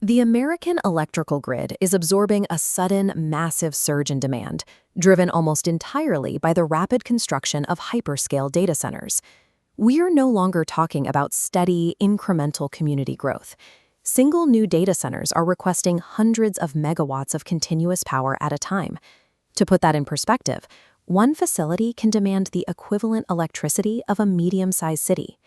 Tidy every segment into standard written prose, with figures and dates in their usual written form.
The American electrical grid is absorbing a sudden, massive surge in demand, driven almost entirely by the rapid construction of hyperscale data centers. We are no longer talking about steady, incremental community growth. Single new data centers are requesting hundreds of megawatts of continuous power at a time. To put that in perspective, one facility can demand the equivalent electricity of a medium-sized city.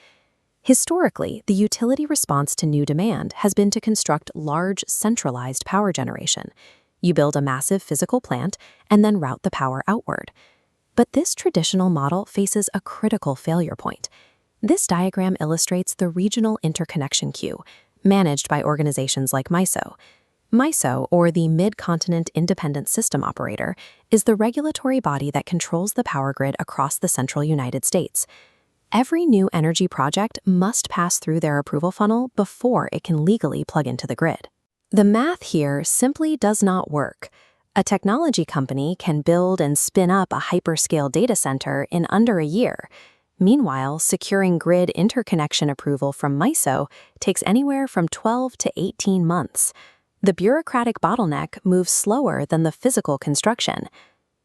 Historically, the utility response to new demand has been to construct large, centralized power generation. You build a massive physical plant and then route the power outward. But this traditional model faces a critical failure point. This diagram illustrates the regional interconnection queue, managed by organizations like MISO. MISO, or the Mid-Continent Independent System Operator, is the regulatory body that controls the power grid across the central United States. Every new energy project must pass through their approval funnel before it can legally plug into the grid. The math here simply does not work. A technology company can build and spin up a hyperscale data center in under a year. Meanwhile, securing grid interconnection approval from MISO takes anywhere from 12 to 18 months. The bureaucratic bottleneck moves slower than the physical construction.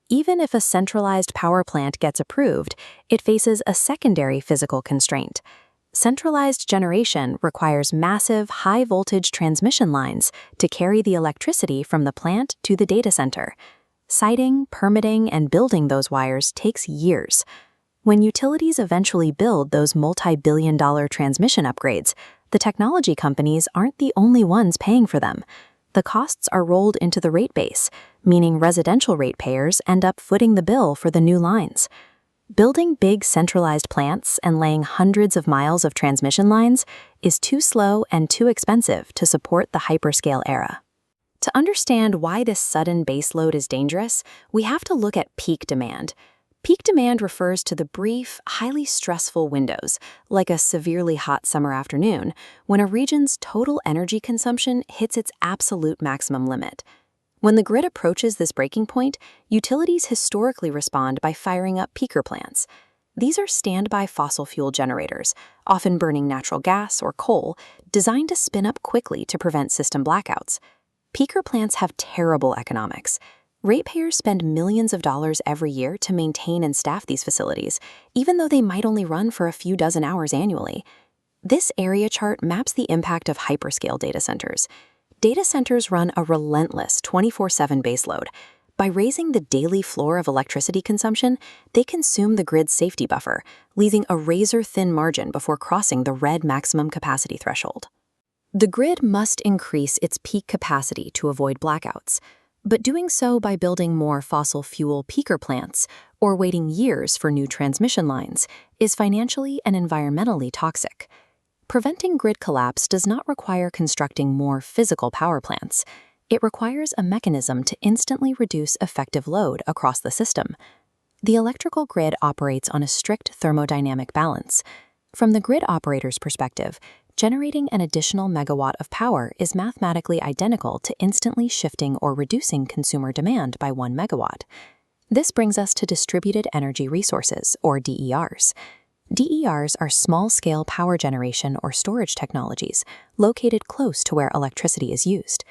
Even if a centralized power plant gets approved, it faces a secondary physical constraint. Centralized generation requires massive, high-voltage transmission lines to carry the electricity from the plant to the data center. Siting, permitting, and building those wires takes years. When utilities eventually build those multi-billion-dollar transmission upgrades, the technology companies aren't the only ones paying for them. The costs are rolled into the rate base, meaning residential ratepayers end up footing the bill for the new lines. Building big centralized plants and laying hundreds of miles of transmission lines is too slow and too expensive to support the hyperscale era. To understand why this sudden baseload is dangerous, we have to look at peak demand. Peak demand refers to the brief, highly stressful windows, like a severely hot summer afternoon, when a region's total energy consumption hits its absolute maximum limit. When the grid approaches this breaking point, utilities historically respond by firing up peaker plants. These are standby fossil fuel generators, often burning natural gas or coal, designed to spin up quickly to prevent system blackouts. Peaker plants have terrible economics. Ratepayers spend millions of dollars every year to maintain and staff these facilities, even though they might only run for a few dozen hours annually. This area chart maps the impact of hyperscale data centers. Data centers run a relentless 24/7 baseload. By raising the daily floor of electricity consumption, they consume the grid's safety buffer, leaving a razor-thin margin before crossing the red maximum capacity threshold. The grid must increase its peak capacity to avoid blackouts, but doing so by building more fossil fuel peaker plants or waiting years for new transmission lines is financially and environmentally toxic. Preventing grid collapse does not require constructing more physical power plants. It requires a mechanism to instantly reduce effective load across the system. The electrical grid operates on a strict thermodynamic balance. From the grid operator's perspective, generating an additional megawatt of power is mathematically identical to instantly shifting or reducing consumer demand by 1 megawatt. This brings us to distributed energy resources, or DERs. DERs are small-scale power generation or storage technologies located close to where electricity is used.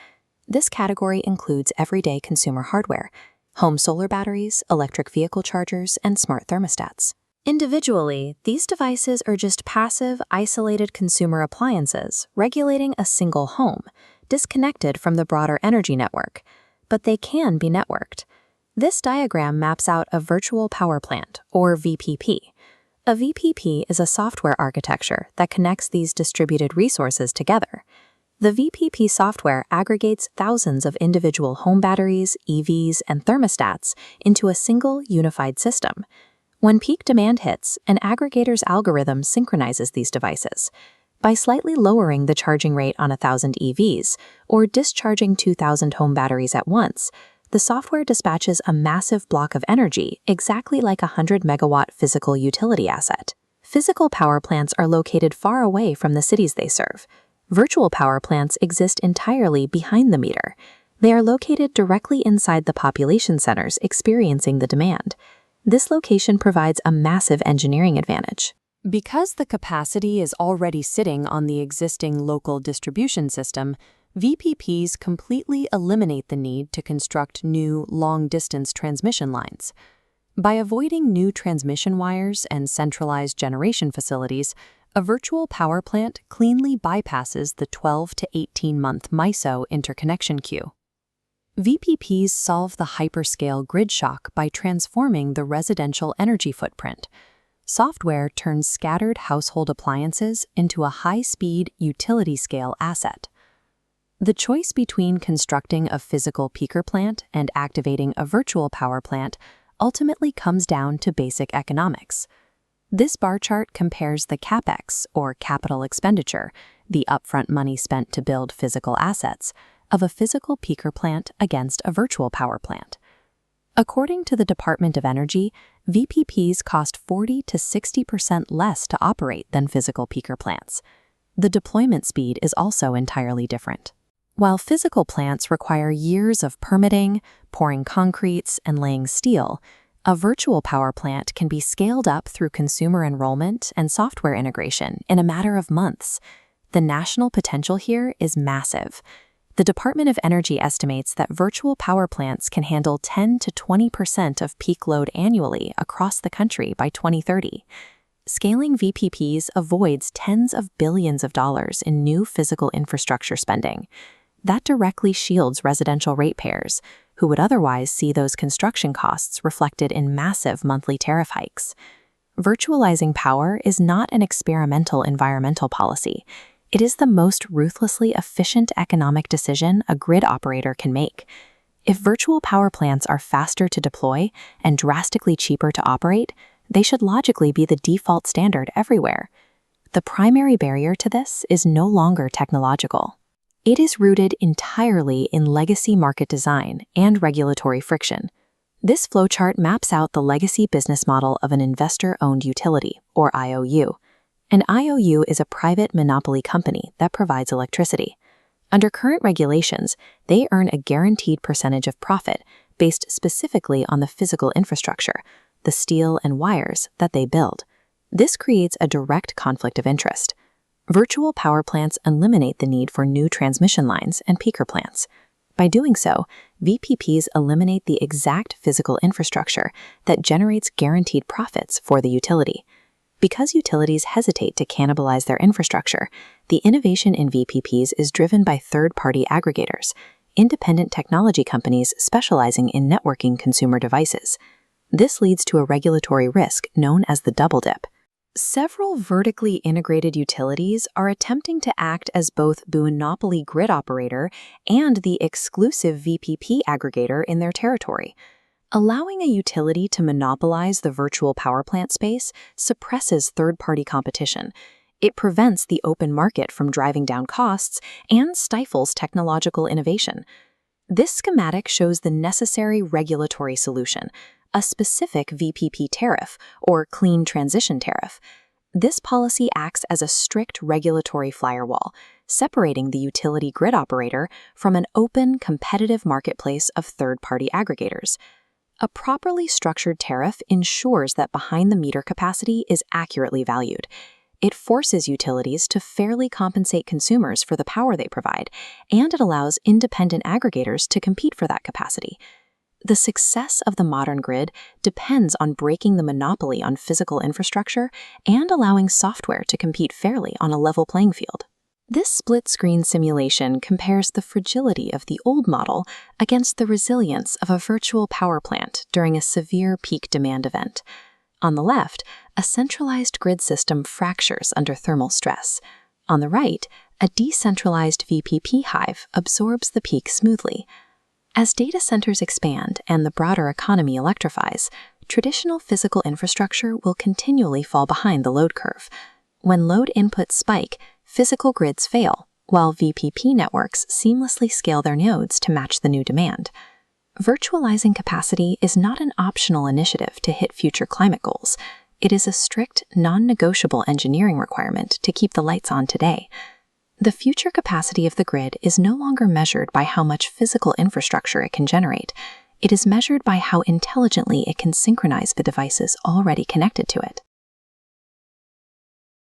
This category includes everyday consumer hardware, home solar batteries, electric vehicle chargers, and smart thermostats. Individually, these devices are just passive, isolated consumer appliances regulating a single home, disconnected from the broader energy network, but they can be networked. This diagram maps out a virtual power plant, or VPP. A VPP is a software architecture that connects these distributed resources together. The VPP software aggregates thousands of individual home batteries, EVs, and thermostats into a single unified system. When peak demand hits, an aggregator's algorithm synchronizes these devices. By slightly lowering the charging rate on 1,000 EVs or discharging 2,000 home batteries at once, the software dispatches a massive block of energy exactly like a 100-megawatt physical utility asset. Physical power plants are located far away from the cities they serve. Virtual power plants exist entirely behind the meter. They are located directly inside the population centers experiencing the demand. This location provides a massive engineering advantage. Because the capacity is already sitting on the existing local distribution system, VPPs completely eliminate the need to construct new, long-distance transmission lines. By avoiding new transmission wires and centralized generation facilities, a virtual power plant cleanly bypasses the 12 to 18-month MISO interconnection queue. VPPs solve the hyperscale grid shock by transforming the residential energy footprint. Software turns scattered household appliances into a high-speed, utility-scale asset. The choice between constructing a physical peaker plant and activating a virtual power plant ultimately comes down to basic economics. This bar chart compares the CapEx, or capital expenditure, the upfront money spent to build physical assets, of a physical peaker plant against a virtual power plant. According to the Department of Energy, VPPs cost 40 to 60% less to operate than physical peaker plants. The deployment speed is also entirely different. While physical plants require years of permitting, pouring concretes, and laying steel, a virtual power plant can be scaled up through consumer enrollment and software integration in a matter of months. The national potential here is massive. The Department of Energy estimates that virtual power plants can handle 10 to 20% of peak load annually across the country by 2030. Scaling VPPs avoids tens of billions of dollars in new physical infrastructure spending. That directly shields residential ratepayers, who would otherwise see those construction costs reflected in massive monthly tariff hikes. Virtualizing power is not an experimental environmental policy. It is the most ruthlessly efficient economic decision a grid operator can make. If virtual power plants are faster to deploy and drastically cheaper to operate, they should logically be the default standard everywhere. The primary barrier to this is no longer technological. It is rooted entirely in legacy market design and regulatory friction. This flowchart maps out the legacy business model of an investor-owned utility, or IOU. An IOU is a private monopoly company that provides electricity. Under current regulations, they earn a guaranteed percentage of profit based specifically on the physical infrastructure, the steel and wires that they build. This creates a direct conflict of interest. Virtual power plants eliminate the need for new transmission lines and peaker plants. By doing so, VPPs eliminate the exact physical infrastructure that generates guaranteed profits for the utility. Because utilities hesitate to cannibalize their infrastructure, the innovation in VPPs is driven by third-party aggregators, independent technology companies specializing in networking consumer devices. This leads to a regulatory risk known as the double dip. Several vertically integrated utilities are attempting to act as both the monopoly grid operator and the exclusive VPP aggregator in their territory. Allowing a utility to monopolize the virtual power plant space suppresses third-party competition. It prevents the open market from driving down costs and stifles technological innovation. This schematic shows the necessary regulatory solution, a specific VPP tariff, or clean transition tariff. This policy acts as a strict regulatory firewall, separating the utility grid operator from an open, competitive marketplace of third-party aggregators. A properly structured tariff ensures that behind-the-meter capacity is accurately valued. It forces utilities to fairly compensate consumers for the power they provide, and it allows independent aggregators to compete for that capacity. The success of the modern grid depends on breaking the monopoly on physical infrastructure and allowing software to compete fairly on a level playing field. This split-screen simulation compares the fragility of the old model against the resilience of a virtual power plant during a severe peak demand event. On the left, a centralized grid system fractures under thermal stress. On the right, a decentralized VPP hive absorbs the peak smoothly. As data centers expand and the broader economy electrifies, traditional physical infrastructure will continually fall behind the load curve. When load inputs spike, physical grids fail, while VPP networks seamlessly scale their nodes to match the new demand. Virtualizing capacity is not an optional initiative to hit future climate goals. It is a strict, non-negotiable engineering requirement to keep the lights on today. The future capacity of the grid is no longer measured by how much physical infrastructure it can generate. It is measured by how intelligently it can synchronize the devices already connected to it.